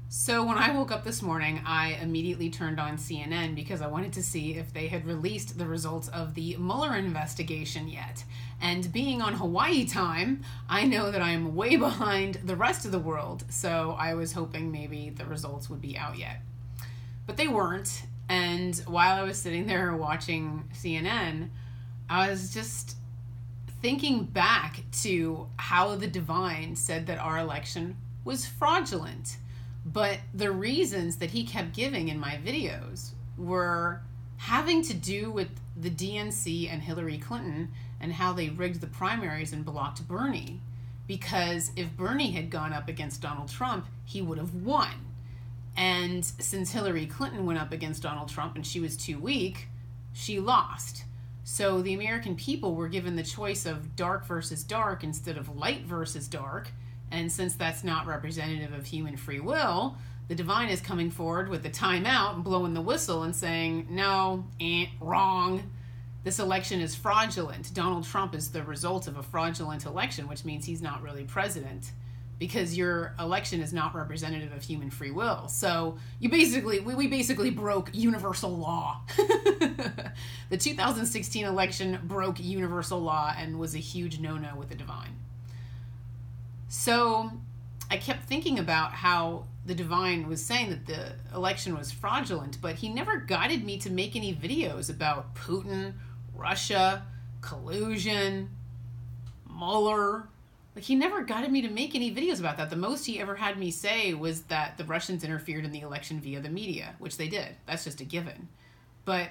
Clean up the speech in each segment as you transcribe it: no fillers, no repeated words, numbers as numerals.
So when I woke up this morning, I immediately turned on CNN because I wanted to see if they had released the results of the Mueller investigation yet. And being on Hawaii time, I know that I'm way behind the rest of the world, so I was hoping maybe the results would be out yet. But they weren't, and while I was sitting there watching CNN, I was just thinking back to how the Divine said that our election was fraudulent. But the reasons that he kept giving in my videos were having to do with the DNC and Hillary Clinton and how they rigged the primaries and blocked Bernie. Because if Bernie had gone up against Donald Trump, he would have won. And since Hillary Clinton went up against Donald Trump and she was too weak, she lost. So the American people were given the choice of dark versus dark instead of light versus dark. And since that's not representative of human free will, the Divine is coming forward with the timeout and blowing the whistle and saying, no, wrong. This election is fraudulent. Donald Trump is the result of a fraudulent election, which means he's not really president because your election is not representative of human free will. So we basically broke universal law. The 2016 election broke universal law and was a huge no-no with the Divine. So I kept thinking about how the Divine was saying that the election was fraudulent, but he never guided me to make any videos about Putin, Russia, collusion, Mueller. Like, he never guided me to make any videos about that. The most he ever had me say was that the Russians interfered in the election via the media, which they did. That's just a given. But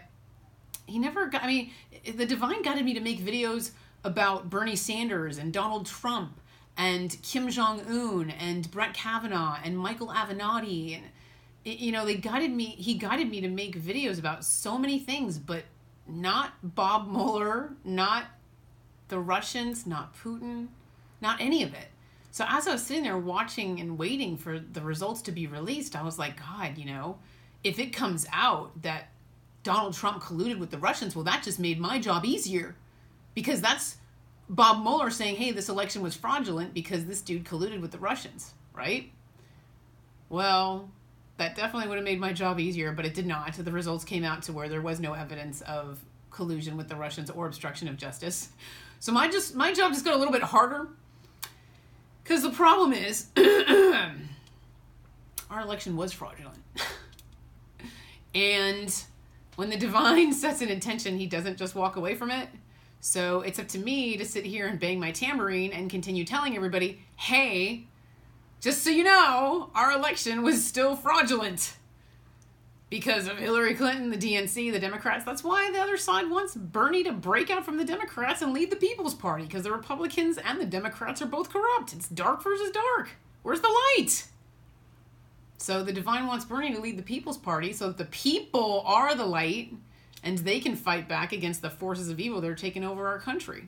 he never got, the Divine guided me to make videos about Bernie Sanders and Donald Trump and Kim Jong-un and Brett Kavanaugh and Michael Avenatti. And, he guided me to make videos about so many things, but not Bob Mueller, not the Russians, not Putin, not any of it. So as I was sitting there watching and waiting for the results to be released, I was like, God, if it comes out that Donald Trump colluded with the Russians, well, that just made my job easier, because that's Bob Mueller saying, hey, this election was fraudulent because this dude colluded with the Russians, right? Well, that definitely would have made my job easier, but it did not. The results came out to where there was no evidence of collusion with the Russians or obstruction of justice. So my job just got a little bit harder, because the problem is our election was fraudulent. And when the Divine sets an intention, he doesn't just walk away from it. So it's up to me to sit here and bang my tambourine and continue telling everybody, hey, just so you know, our election was still fraudulent because of Hillary Clinton, the DNC, the Democrats. That's why the other side wants Bernie to break out from the Democrats and lead the People's Party, because the Republicans and the Democrats are both corrupt. It's dark versus dark. Where's the light? So the Divine wants Bernie to lead the People's Party so that the people are the light, and they can fight back against the forces of evil that are taking over our country.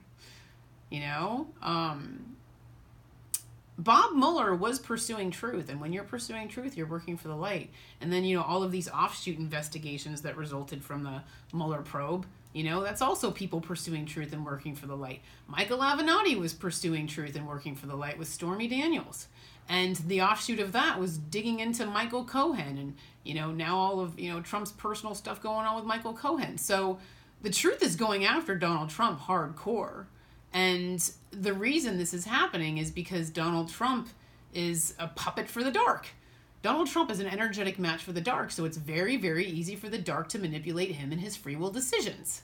Bob Mueller was pursuing truth, and when you're pursuing truth, you're working for the light. And then, all of these offshoot investigations that resulted from the Mueller probe, that's also people pursuing truth and working for the light. Michael Avenatti was pursuing truth and working for the light with Stormy Daniels. And the offshoot of that was digging into Michael Cohen and, now all of, Trump's personal stuff going on with Michael Cohen. So the truth is going after Donald Trump hardcore. And the reason this is happening is because Donald Trump is a puppet for the dark. Donald Trump is an energetic match for the dark, so it's very, very easy for the dark to manipulate him and his free will decisions.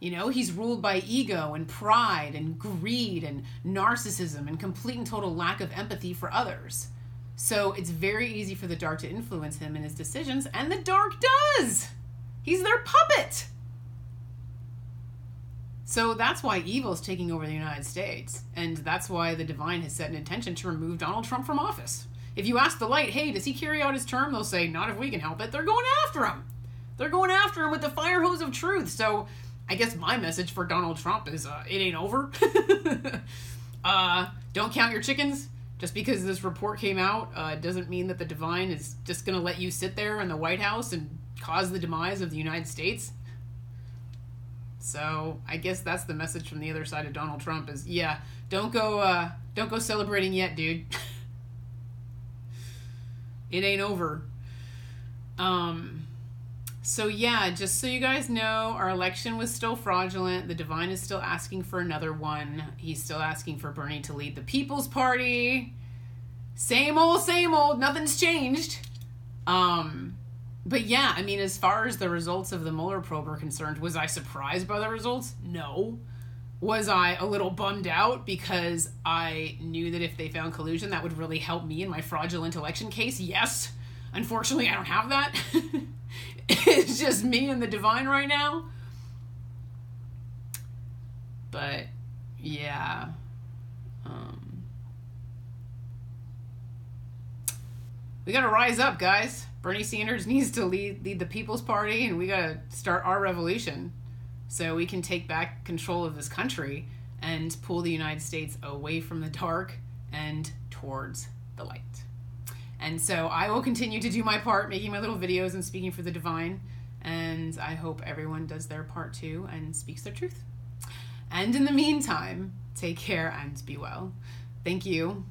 He's ruled by ego and pride and greed and narcissism and complete and total lack of empathy for others. So it's very easy for the dark to influence him and his decisions, and the dark does! He's their puppet! So that's why evil is taking over the United States, and that's why the Divine has set an intention to remove Donald Trump from office. If you ask the light, hey, does he carry out his term? They'll say, not if we can help it. They're going after him. They're going after him with the fire hose of truth. So I guess my message for Donald Trump is, it ain't over. Don't count your chickens. Just because this report came out doesn't mean that the Divine is just going to let you sit there in the White House and cause the demise of the United States. So I guess that's the message from the other side of Donald Trump is, yeah, don't go celebrating yet, dude. It ain't over. So yeah, just so you guys know, our election was still fraudulent. The Divine is still asking for another one. He's still asking for Bernie to lead the People's Party. Same old, nothing's changed. But yeah, I mean, as far as the results of the Mueller probe are concerned, was I surprised by the results? No. Was I a little bummed out because I knew that if they found collusion, that would really help me in my fraudulent election case? Yes. Unfortunately, I don't have that. It's just me and the Divine right now. But, yeah. We gotta rise up, guys. Bernie Sanders needs to lead the People's Party, and we gotta start our revolution so we can take back control of this country and pull the United States away from the dark and towards the light. And so I will continue to do my part, making my little videos and speaking for the Divine. And I hope everyone does their part too and speaks their truth. And in the meantime, take care and be well. Thank you.